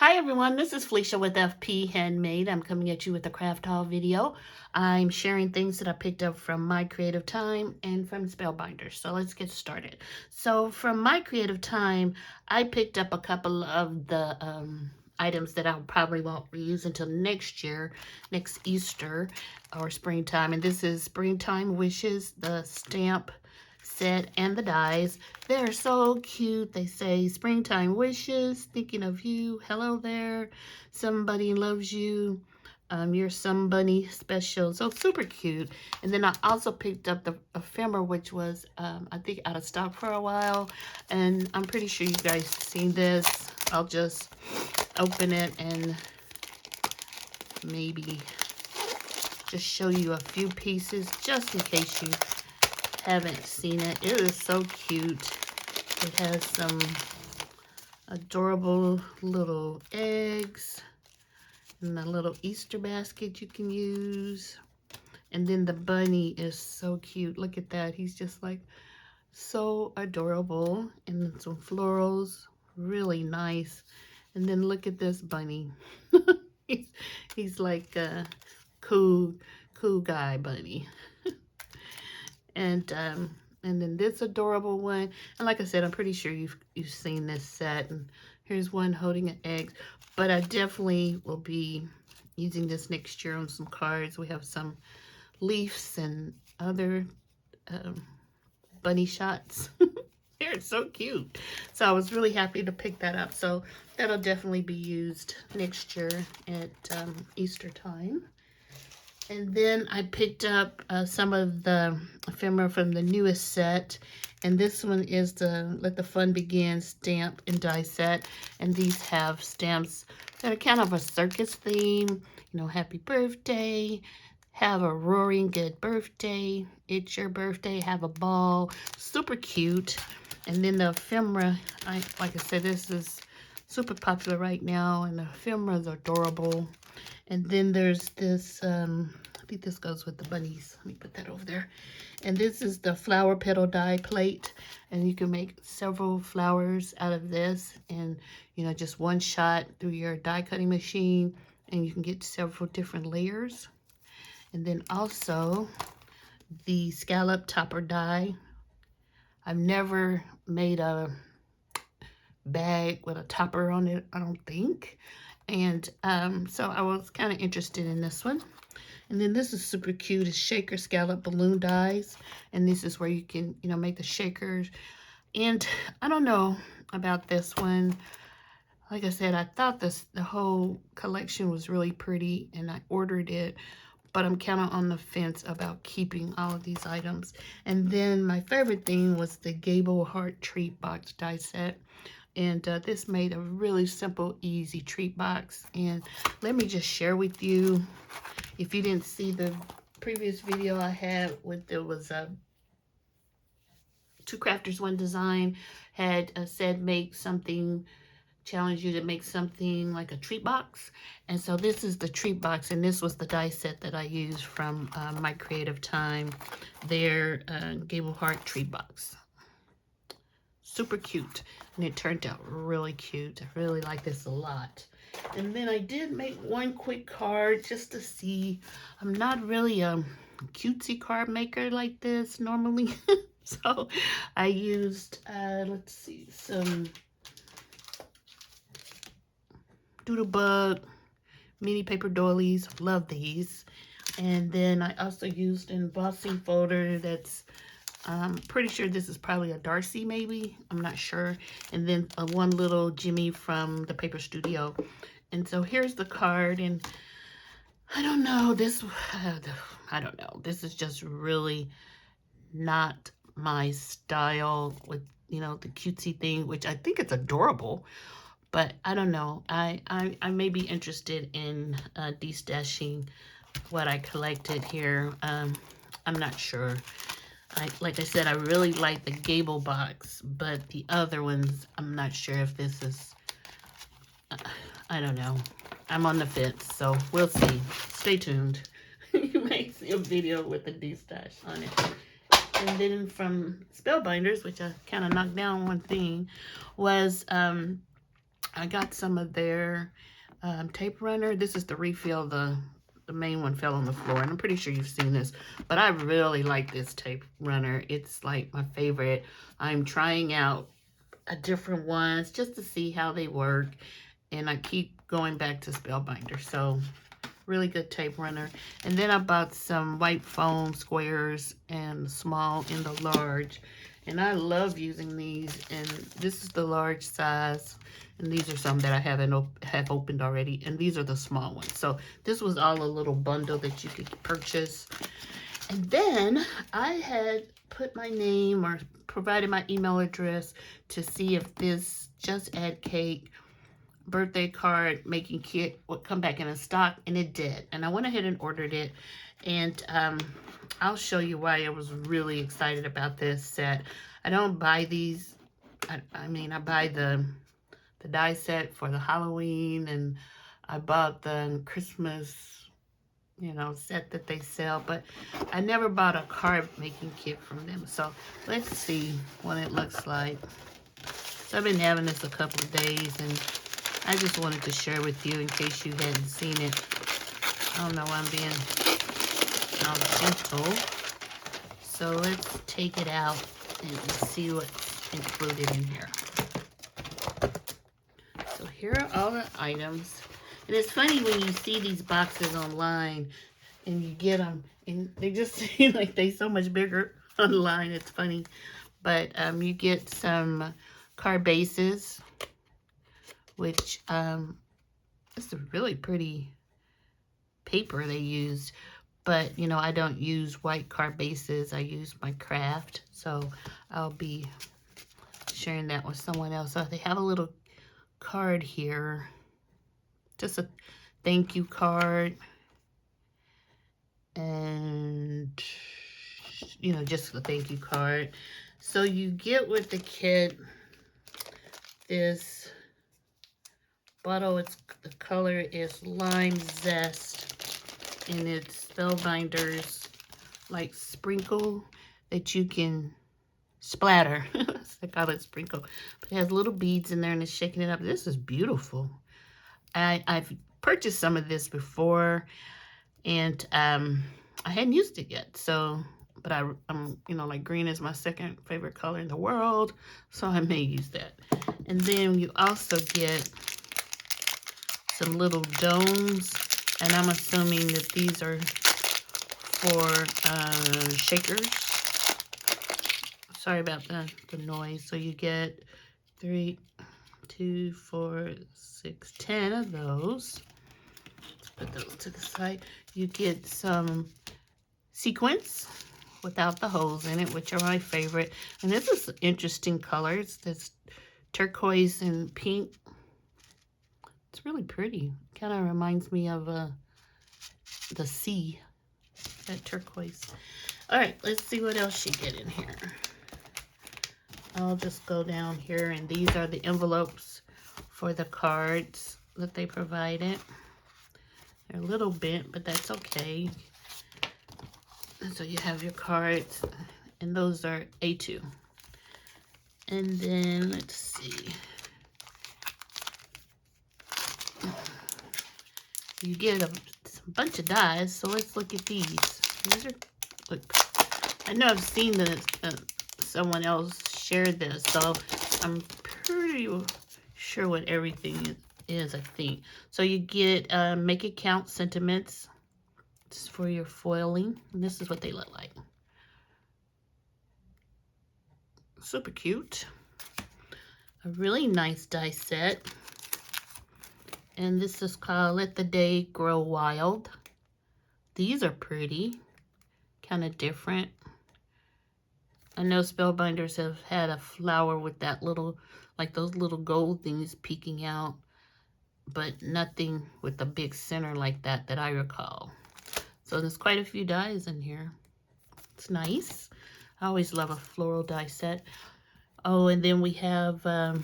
Hi everyone, this is Felicia with FP Handmade. I'm coming at you with a craft haul video. I'm sharing things that I picked up from my creative time and from Spellbinders. So let's get started. So from my creative time, I picked up a couple of the items that I probably won't reuse until next year, next Easter or springtime. And this is Springtime Wishes, the stamp set and the dies. They're so cute. They say springtime wishes, thinking of you, hello there, somebody loves you, you're somebody special. So super cute. And then I also picked up the ephemera, which was I think out of stock for a while, and I'm pretty sure you guys seen this. I'll just open it and maybe just show you a few pieces just in case you haven't seen it. It is so cute. It has some adorable little eggs and a little Easter basket you can use. And then the bunny is so cute. Look at that. He's just like so adorable. And then some florals, really nice. And then look at this bunny. he's like a cool guy bunny. And then this adorable one, and like I said, I'm pretty sure you've seen this set. And here's one holding an egg, but I definitely will be using this next year on some cards. We have some leaves and other bunny shots. They're so cute. So I was really happy to pick that up. So that'll definitely be used next year at Easter time. And then I picked up some of the ephemera from the newest set. And this one is the Let the Fun Begin stamp and die set. And these have stamps that are kind of a circus theme. You know, happy birthday, have a roaring good birthday, it's your birthday, have a ball. Super cute. And then the ephemera, like I said, this is super popular right now. And the ephemera is adorable. And then there's this, I think this goes with the bunnies. Let me put that over there. And this is the flower petal die plate. And you can make several flowers out of this. And, you know, just one shot through your die cutting machine. And you can get several different layers. And then also the scallop topper die. I've never made a bag with a topper on it, I don't think. And so I was kind of interested in this one. And then this is super cute. It's shaker scallop balloon dies. And this is where you can, you know, make the shakers. And I don't know about this one. Like I said, I thought the whole collection was really pretty and I ordered it. But I'm kind of on the fence about keeping all of these items. And then my favorite thing was the Gable Heart Treat Box die set. And this made a really simple, easy treat box. And let me just share with you, if you didn't see the previous video I had with, there was a Two Crafters One Design, had said make something, challenge you to make something like a treat box. And so this is the treat box, and this was the die set that I used from my creative time, their Gable Heart treat box. Super cute, and it turned out really cute. I really like this a lot. And then I did make one quick card just to see. I'm not really a cutesy card maker like this normally. So I used, let's see, some Doodlebug mini paper doilies. Love these. And then I also used an embossing folder that's, I'm pretty sure this is probably a Darcy maybe. I'm not sure. And then one little Jimmy from the Paper Studio. And so here's the card. And I don't know, this, I don't know. This is just really not my style with, you know, the cutesy thing, which I think it's adorable. But I don't know. I may be interested in destashing what I collected here. I'm not sure. Like I said, I really like the Gable box, but the other ones, I'm not sure if this is, I don't know. I'm on the fence, so we'll see. Stay tuned. You may see a video with a destash on it. And then from Spellbinders, which I kind of knocked down one thing, was I I got some of their tape runner. This is the refill. The main one fell on the floor, and I'm pretty sure you've seen this, but I really like this tape runner. It's like my favorite. I'm trying out different ones just to see how they work, and I keep going back to Spellbinders. So really good tape runner. And then I bought some white foam squares and small and the large, and I love using these. And this is the large size, and these are some that I have opened already, and these are the small ones. So this was all a little bundle that you could purchase. And then I had put my name or provided my email address to see if this Just Add Cake birthday card making kit would come back in a stock, and it did. And I went ahead and ordered it, and I'll show you why I was really excited about this set. I don't buy these. I mean, I buy the die set for the Halloween, and I bought the Christmas, you know, set that they sell, but I never bought a card making kit from them. So let's see what it looks like. So I've been having this a couple of days, and I just wanted to share with you in case you hadn't seen it. I don't know why I'm being all gentle. So let's take it out and see what's included in here. So here are all the items. And it's funny when you see these boxes online and you get them, and they just seem like they're so much bigger online. It's funny. But you get some card bases, which it's a really pretty paper they used. But, you know, I don't use white card bases. I use my craft. So I'll be sharing that with someone else. So they have a little card here. Just a thank you card. And, you know, just a thank you card. So you get with the kit this bottle. The color is Lime Zest, and it's Spellbinders like sprinkle that you can splatter. I call it sprinkle, but it has little beads in there, and it's shaking it up. This is beautiful. I've purchased some of this before, and I hadn't used it yet. So, but I'm you know, like green is my second favorite color in the world, so I may use that. And then you also get some little domes, and I'm assuming that these are for shakers. Sorry about the noise. So you get 3, 2, 4, 6, 10 of those. Let's put those to the side. You get some sequins without the holes in it, which are my favorite. And this is interesting colors. This turquoise and pink. It's really pretty. Kind of reminds me of the sea, that turquoise. All right, let's see what else you get in here. I'll just go down here, and these are the envelopes for the cards that they provided. They're a little bent, but that's okay. And so you have your cards, and those are A2. And then let's see. You get a bunch of dies, so let's look at these. These are, look, I know I've seen this, someone else shared this, so I'm pretty sure what everything is, I think. So you get Make It Count sentiments. This is for your foiling, and this is what they look like. Super cute. A really nice die set. And this is called Let the Day Grow Wild. These are pretty, kind of different. I know Spellbinders have had a flower with that little, like those little gold things peeking out, but nothing with a big center like that I recall. So there's quite a few dies in here. It's nice. I always love a floral die set. Oh, and then we have, I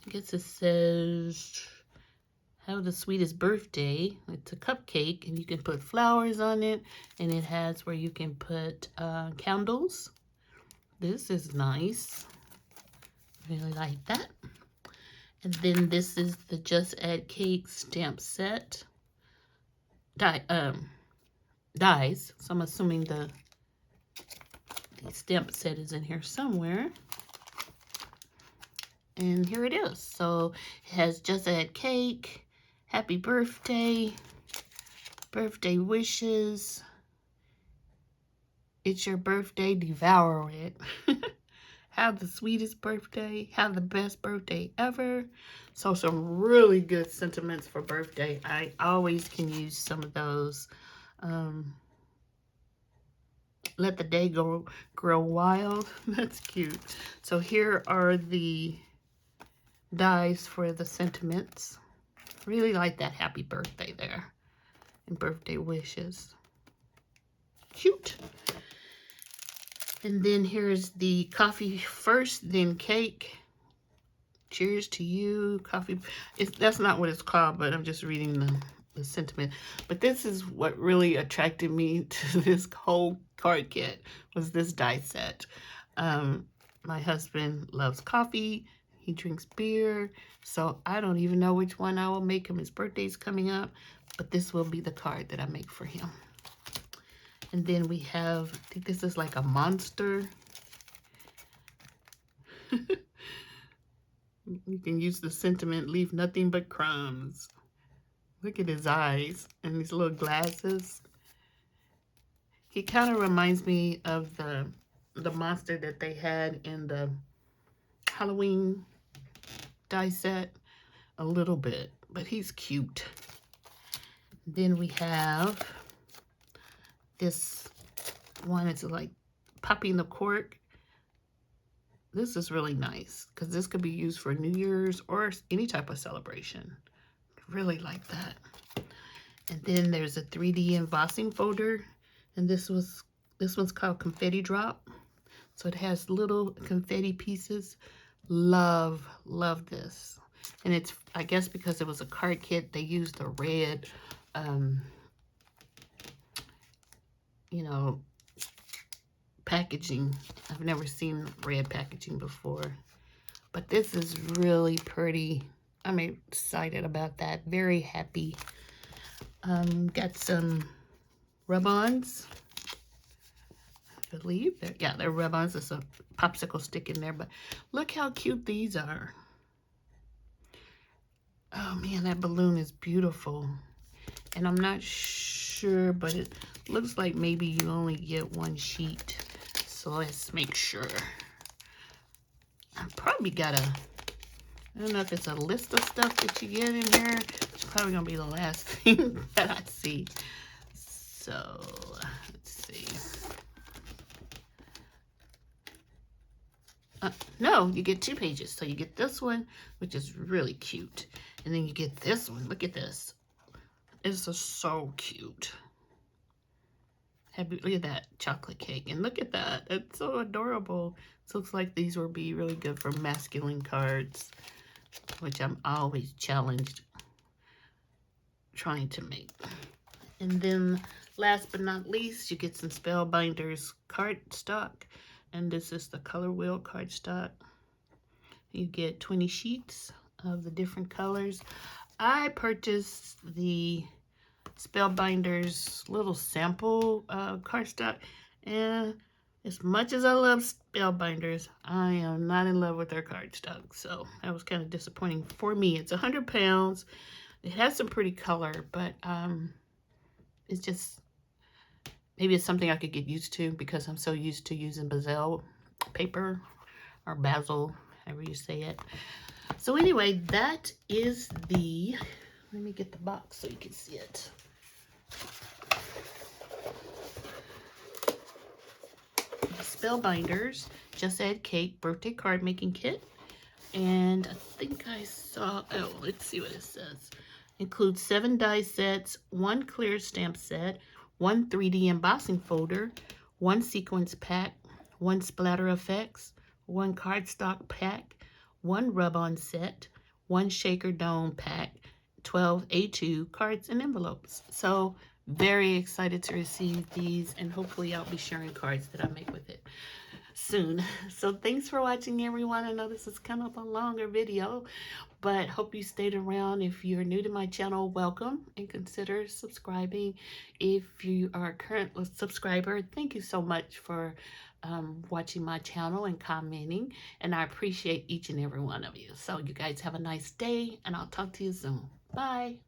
guess it says, Have the Sweetest Birthday. It's a cupcake, and you can put flowers on it, and it has where you can put candles. This is nice. Really like that. And then this is the Just Add Cake stamp set. Dies. So I'm assuming the stamp set is in here somewhere. And here it is. So it has Just Add Cake, Happy Birthday, Birthday Wishes, It's Your Birthday, Devour It. Have the sweetest birthday, have the best birthday ever. So some really good sentiments for birthday. I always can use some of those. Let the day grow wild. That's cute. So here are the dies for the sentiments. Really like that happy birthday there. And birthday wishes. Cute. And then here's the coffee first, then cake. Cheers to you, coffee. That's not what it's called, but I'm just reading the sentiment. But this is what really attracted me to this whole card kit, was this die set. My husband loves coffee. He drinks beer. So I don't even know which one I will make him. His birthday's coming up. But this will be the card that I make for him. And then we have, I think this is like a monster. You can use the sentiment, leave nothing but crumbs. Look at his eyes and these little glasses. He kind of reminds me of the monster that they had in the Halloween die set a little bit, but he's cute. Then we have this one. It's like popping the cork. This is really nice because this could be used for New Year's or any type of celebration. Really like that. And then there's a 3D embossing folder, and this one's called Confetti Drop. So it has little confetti pieces. Love this. And it's, I guess because it was a card kit, they used the red, you know, packaging. I've never seen red packaging before, but this is really pretty. I'm excited about that. Very happy. Got some rub-ons. I believe they're rub-ons. There's a popsicle stick in there, but look how cute these are. Oh man, that balloon is beautiful. And I'm not sure, but it looks like maybe you only get one sheet. So let's make sure. I probably got I don't know if it's a list of stuff that you get in here. It's probably gonna be the last thing that I see. So let's see. No, you get 2 pages. So you get this one, which is really cute. And then you get this one. Look at this. It's just so cute. Look at that chocolate cake. And look at that. It's so adorable. It looks like these will be really good for masculine cards, which I'm always challenged trying to make. And then last but not least, you get some Spellbinders cardstock. And this is the color wheel cardstock. You get 20 sheets of the different colors. I purchased the Spellbinders little sample cardstock, and as much as I love Spellbinders, I am not in love with their cardstock, so that was kind of disappointing for me. It's 100 pounds. It has some pretty color, but it's just, maybe it's something I could get used to because I'm so used to using Basil paper or basil, however you say it. So anyway, that is the, let me get the box so you can see it. Spellbinders Just Add Cake birthday card making kit. And I think I saw, oh, let's see what it says. Includes 7 die sets, 1 clear stamp set, 1 3D embossing folder, 1 sequence pack, 1 splatter effects, 1 cardstock pack, 1 rub-on set, 1 shaker dome pack, 12 A2 cards and envelopes. So very excited to receive these, and hopefully I'll be sharing cards that I make with it soon. So thanks for watching, everyone. I know this is kind of a longer video, But hope you stayed around. If you're new to my channel, welcome and consider subscribing. If you are a current subscriber, thank you so much for watching my channel and commenting. And I appreciate each and every one of you. So you guys have a nice day, and I'll talk to you soon. Bye.